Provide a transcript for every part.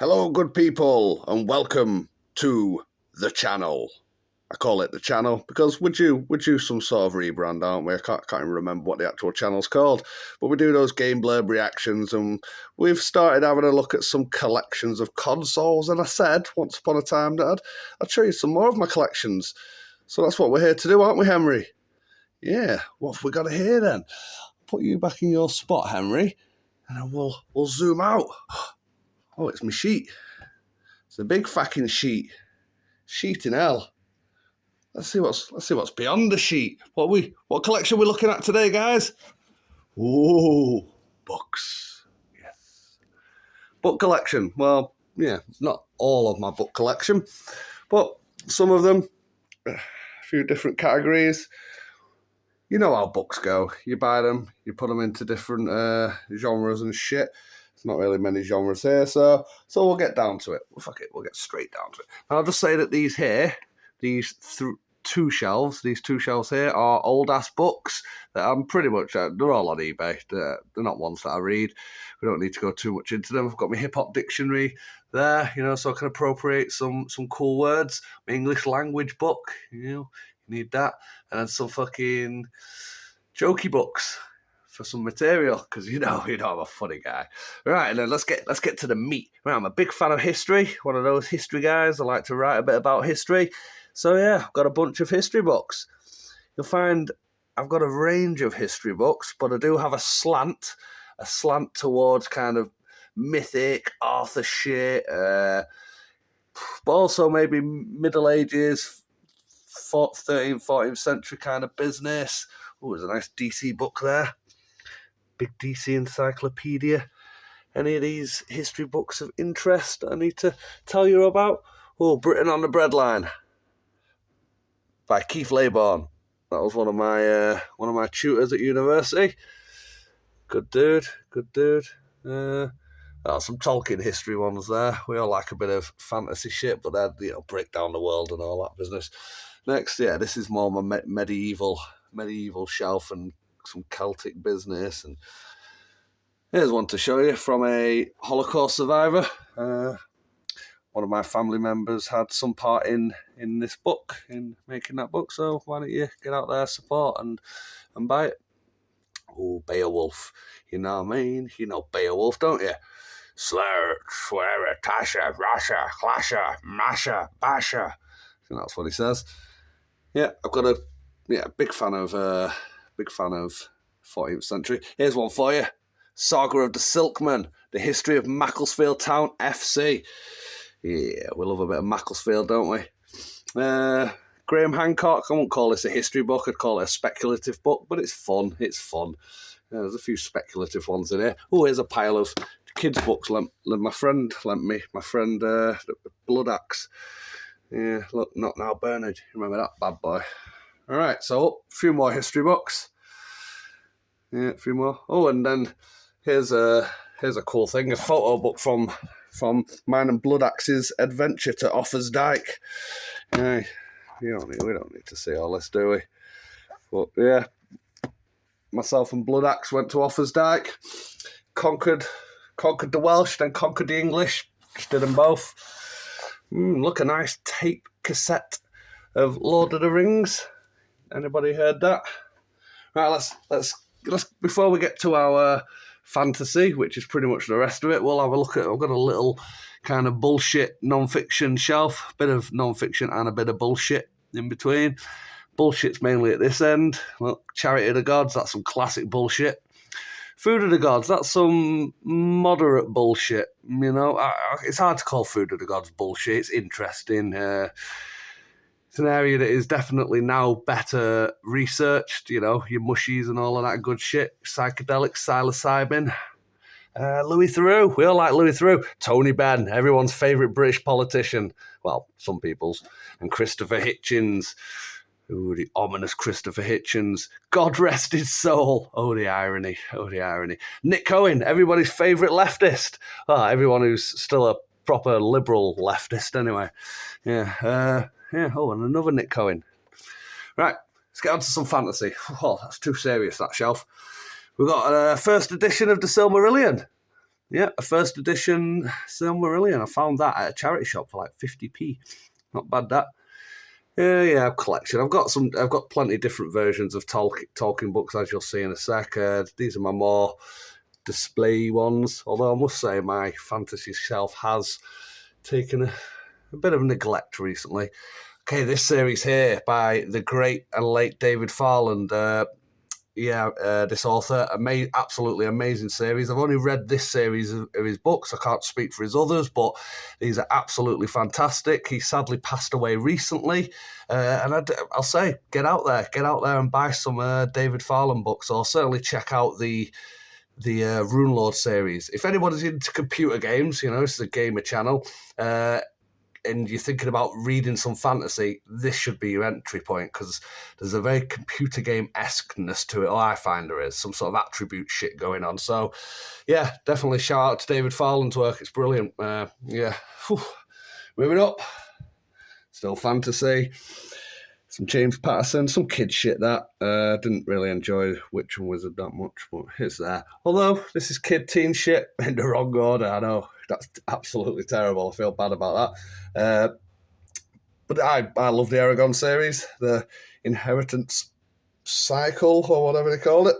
Hello, good people, and welcome to the channel. I call it the channel because we're due some sort of rebrand, aren't we? I can't even remember what the actual channel's called, but we do those Game Blurb reactions, and we've started having a look at some collections of consoles. And I said once upon a time that I'd show you some more of my collections. So that's what we're here to do, aren't we, Henry? Yeah. What have we got here then? Put you back in your spot, Henry, and then we'll zoom out. Oh, it's my sheet. It's a big fucking sheet. Sheet in hell. Let's see what's beyond the sheet. What collection are we looking at today, guys? Oh, books. Yes. Book collection. Well, yeah, not all of my book collection, but some of them. A few different categories. You know how books go. You buy them, you put them into different genres and shit. There's not really many genres here, so we'll get down to it. Well, fuck it, we'll get straight down to it. And I'll just say that these two shelves here are old-ass books that I'm pretty much, they're all on eBay. They're not ones that I read. We don't need to go too much into them. I've got my hip-hop dictionary there, so I can appropriate some cool words. My English language book, you need that. And then some fucking jokey books for some material, because I'm a funny guy. Right, and then let's get to the meat. Right, I'm a big fan of history, one of those history guys. I like to write a bit about history. So yeah, I've got a bunch of history books. You'll find I've got a range of history books, but I do have a slant towards kind of mythic, Arthur shit, but also maybe Middle Ages, 13th, 14th century kind of business. Oh, there's a nice DC book there. Big DC encyclopedia. Any of these history books of interest I need to tell you about? Oh, Britain on the Breadline by Keith Laybourne. That was one of my tutors at university. Good dude. Some Tolkien history ones there. We all like a bit of fantasy shit, but they'd break down the world and all that business. Next, this is more my medieval shelf and some Celtic business. And here's one to show you from a Holocaust survivor. One of my family members had some part in this book, in making that book. So why don't you get out there, support and buy it? Oh, Beowulf. You know what I mean? You know Beowulf, don't you? Slur, swear, Tasha, Rasha, Clasha, Masha, Basha. I think that's what he says. Yeah, I've got a big fan of 14th century. Here's one for you. Saga of the Silkmen, the history of Macclesfield Town FC. Yeah, we love a bit of Macclesfield, don't we? Graham Hancock. I won't call this a history book. I'd call it a speculative book, but it's fun. There's a few speculative ones in here. Oh, here's a pile of kids' books my friend lent me. My friend, Blood Axe. Yeah, look, Not Now Bernard. Remember that bad boy? All right, so a few more history books. Yeah, a few more. Oh, and then here's a cool thing, a photo book from mine and Blood Axe's adventure to Offa's Dyke. Yeah, we don't need to see all this, do we? But yeah, myself and Blood Axe went to Offa's Dyke, conquered the Welsh, then conquered the English. Just did them both. Look, a nice tape cassette of Lord of the Rings. Anybody heard that? Right, let's before we get to our fantasy, which is pretty much the rest of it, we'll have a look at. I've got a little kind of bullshit non-fiction shelf, bit of non-fiction and a bit of bullshit in between. Bullshit's mainly at this end. Look, Charity of the Gods, that's some classic bullshit. Food of the Gods, that's some moderate bullshit. It's hard to call Food of the Gods bullshit. It's interesting. It's an area that is definitely now better researched, your mushies and all of that good shit. Psychedelics, psilocybin. Louis Theroux, we all like Louis Theroux. Tony Benn, everyone's favourite British politician. Well, some people's. And Christopher Hitchens. Ooh, the ominous Christopher Hitchens. God rest his soul. Oh, the irony. Nick Cohen, everybody's favourite leftist. Everyone who's still a proper liberal leftist anyway. Yeah, and another Nick Cohen. Right, let's get on to some fantasy. Oh, that's too serious, that shelf. We've got a first edition of the Silmarillion. Yeah, a first edition Silmarillion. I found that at a charity shop for like 50p. Not bad, that. Yeah, collection. I've got plenty of different versions of Tolkien books, as you'll see in a sec. These are my more display ones. Although I must say my fantasy shelf has taken a bit of neglect recently. Okay, this series here by the great and late David Farland. This author, absolutely amazing series. I've only read this series of his books. I can't speak for his others, but these are absolutely fantastic. He sadly passed away recently, and I'll say, get out there and buy some David Farland books, or certainly check out the Rune Lord series. If anybody's into computer games, this is a gamer channel, and you're thinking about reading some fantasy, this should be your entry point, because there's a very computer game-esqueness to it, or I find there is, some sort of attribute shit going on. So, yeah, definitely shout out to David Farland's work. It's brilliant. Moving up. Still fantasy. Some James Patterson, some kid shit that. Didn't really enjoy Witcher Wizard that much, but it's there. Although, this is kid teen shit in the wrong order, I know. That's absolutely terrible. I feel bad about that. But I love the Aragon series, the Inheritance Cycle, or whatever they called it.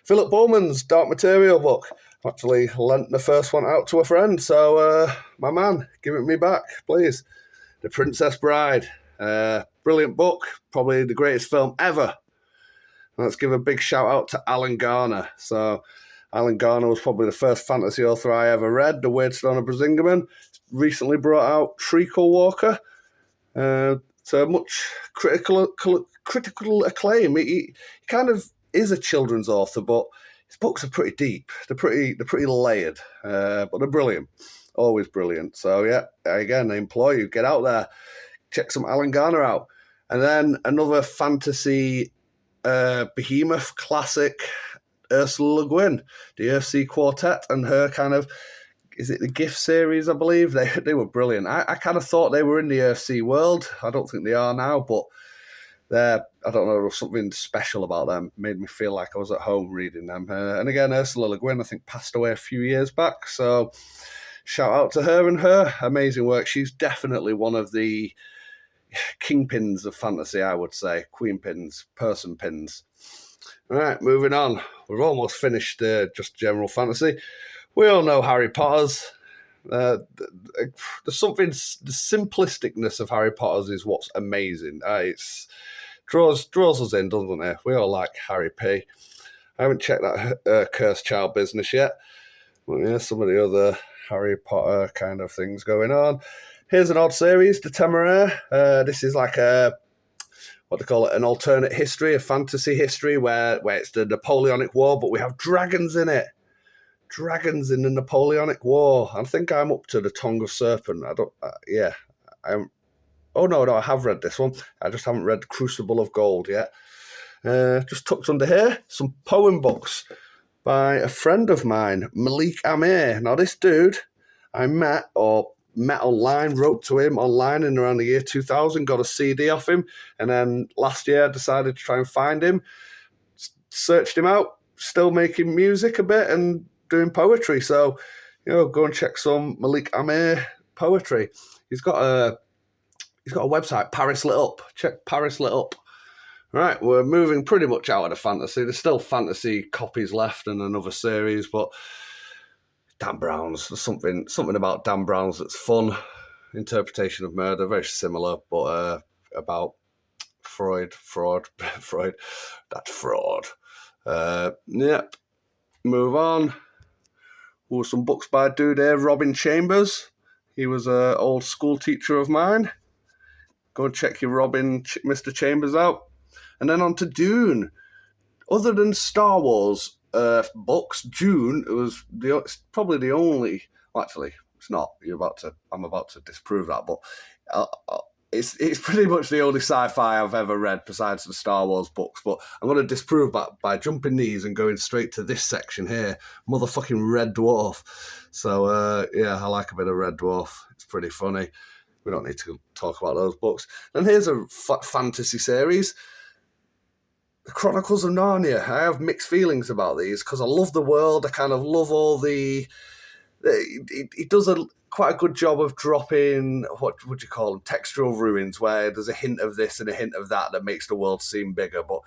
Philip Bowman's Dark Material book. I actually lent the first one out to a friend, so my man, give it me back, please. The Princess Bride. Brilliant book, probably the greatest film ever. Let's give a big shout out to Alan Garner. So, Alan Garner was probably the first fantasy author I ever read, The Weirdstone of Brisingamen. Recently brought out Treacle Walker. So much critical acclaim. He kind of is a children's author, but his books are pretty deep. They're pretty layered, but they're brilliant. Always brilliant. So yeah, again, I implore you, get out there, check some Alan Garner out. And then another fantasy behemoth classic, Ursula Le Guin, the Earthsea Quartet, and her kind of, is it the Gift series, I believe? They were brilliant. I kind of thought they were in the Earthsea world. I don't think they are now, but I don't know, there was something special about them. Made me feel like I was at home reading them. And again, Ursula Le Guin, I think, passed away a few years back, so shout out to her and her amazing work. She's definitely one of the kingpins of fantasy, I would say. Queen pins, person pins. All right, moving on. We've almost finished just general fantasy. We all know Harry Potter's. There's something, the simplisticness of Harry Potter's is what's amazing. It's draws us in, doesn't it? We all like Harry P. I haven't checked that Cursed Child business yet. But yeah, some of the other Harry Potter kind of things going on. Here's an odd series, The Temeraire. This is like what they call it, an alternate history, a fantasy history where it's the Napoleonic War, but we have dragons in it. Dragons in the Napoleonic War. I think I'm up to the Tongue of Serpent. I have read this one. I just haven't read Crucible of Gold yet. Just tucked under here, some poem books by a friend of mine, Malik Amir. Now, this dude I met online, wrote to him online in around the year 2000, got a CD off him, and then last year I decided to try and find him, searched him out, still making music a bit and doing poetry. So, go and check some Malik Amir poetry. He's got a website, Paris Lit Up. Check Paris Lit Up. Right, we're moving pretty much out of the fantasy. There's still fantasy copies left and another series, but Dan Brown's, there's something about Dan Brown's that's fun. Interpretation of Murder, very similar, but about fraud. That's fraud. Yep. Move on. Some books by a dude here, Robin Chambers. He was an old school teacher of mine. Go and check your Mr. Chambers out. And then on to Dune. Other than Star Wars books, Dune it's probably the only. Well, actually, it's not. I'm about to disprove that, but it's pretty much the only sci-fi I've ever read besides the Star Wars books. But I'm going to disprove that by jumping these and going straight to this section here, motherfucking Red Dwarf. So I like a bit of Red Dwarf. It's pretty funny. We don't need to talk about those books. And here's a fantasy series. The Chronicles of Narnia. I have mixed feelings about these because I love the world. I kind of love all the... It does quite a good job of dropping, what would you call them, textural ruins, where there's a hint of this and a hint of that makes the world seem bigger. But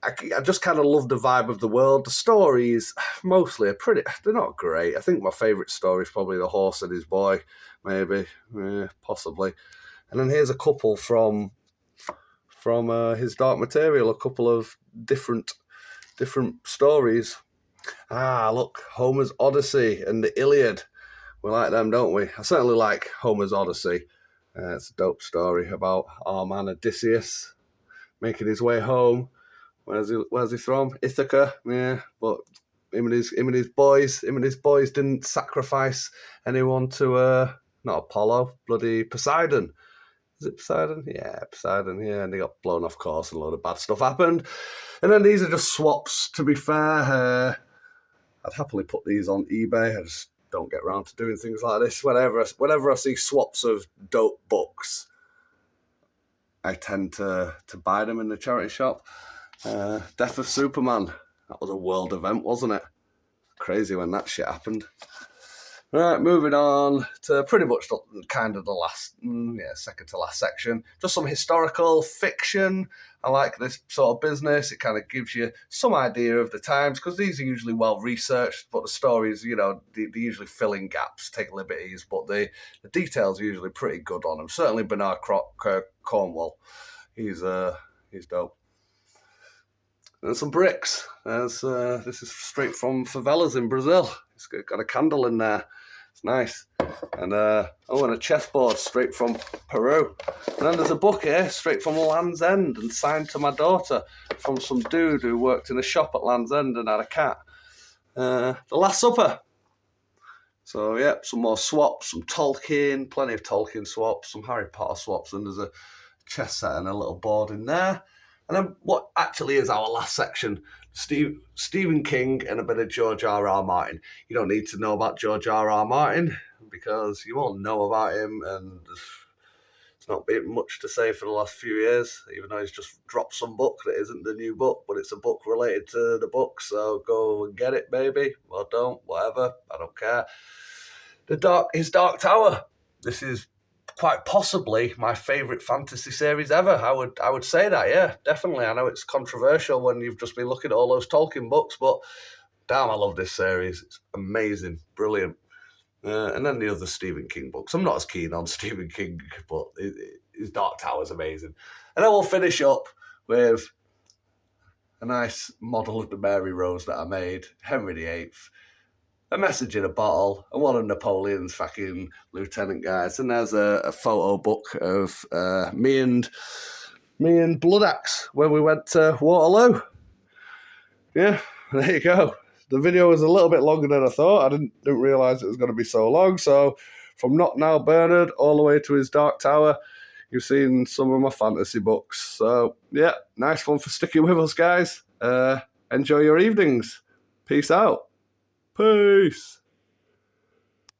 I just kind of love the vibe of the world. The stories mostly are they're not great. I think my favourite story is probably The Horse and His Boy, maybe, possibly. And then here's a couple from his Dark Material, a couple of different stories. Look, Homer's Odyssey and the Iliad. We like them, don't we? I certainly like Homer's Odyssey. It's a dope story about our man Odysseus making his way home. Where's he from? Ithaca, yeah. But him and his boys didn't sacrifice anyone to not Apollo, bloody Poseidon. Is it Poseidon? Yeah, Poseidon, yeah. And they got blown off course and a load of bad stuff happened. And then these are just swaps, to be fair. I'd happily put these on eBay. I just don't get around to doing things like this. Whenever I see swaps of dope books, I tend to buy them in the charity shop. Death of Superman. That was a world event, wasn't it? Crazy when that shit happened. Right, moving on to pretty much the last, second to last section. Just some historical fiction. I like this sort of business. It kind of gives you some idea of the times, because these are usually well researched, but the stories, they usually fill in gaps, take liberties, but the details are usually pretty good on them. Certainly Bernard Cornwell. He's dope. And some bricks. This is straight from favelas in Brazil. It's got a candle in there. It's nice. And and a chessboard straight from Peru. And then there's a book here straight from Land's End and signed to my daughter from some dude who worked in a shop at Land's End and had a cat. The Last Supper. So, yeah, some more swaps, some Tolkien, plenty of Tolkien swaps, some Harry Potter swaps, and there's a chess set and a little board in there. And then what actually is our last section, Stephen King and a bit of George R.R. Martin. You don't need to know about George R.R. Martin because you all know about him, and it's not been much to say for the last few years, even though he's just dropped some book that isn't the new book, but it's a book related to the book, so go and get it, baby. Or don't, whatever, I don't care. His Dark Tower. This is quite possibly my favourite fantasy series ever. I would say that, yeah, definitely. I know it's controversial when you've just been looking at all those Tolkien books, but damn, I love this series. It's amazing, brilliant. And then the other Stephen King books. I'm not as keen on Stephen King, but his Dark Tower is amazing. And then we'll finish up with a nice model of the Mary Rose that I made, Henry VIII. A message in a bottle, and one of Napoleon's fucking lieutenant guys. And there's a photo book of me and Blood Axe when we went to Waterloo. Yeah, there you go. The video was a little bit longer than I thought. I didn't realise it was going to be so long. So from Not Now Bernard all the way to his Dark Tower, you've seen some of my fantasy books. So yeah, nice one for sticking with us, guys. Enjoy your evenings. Peace out. Peace.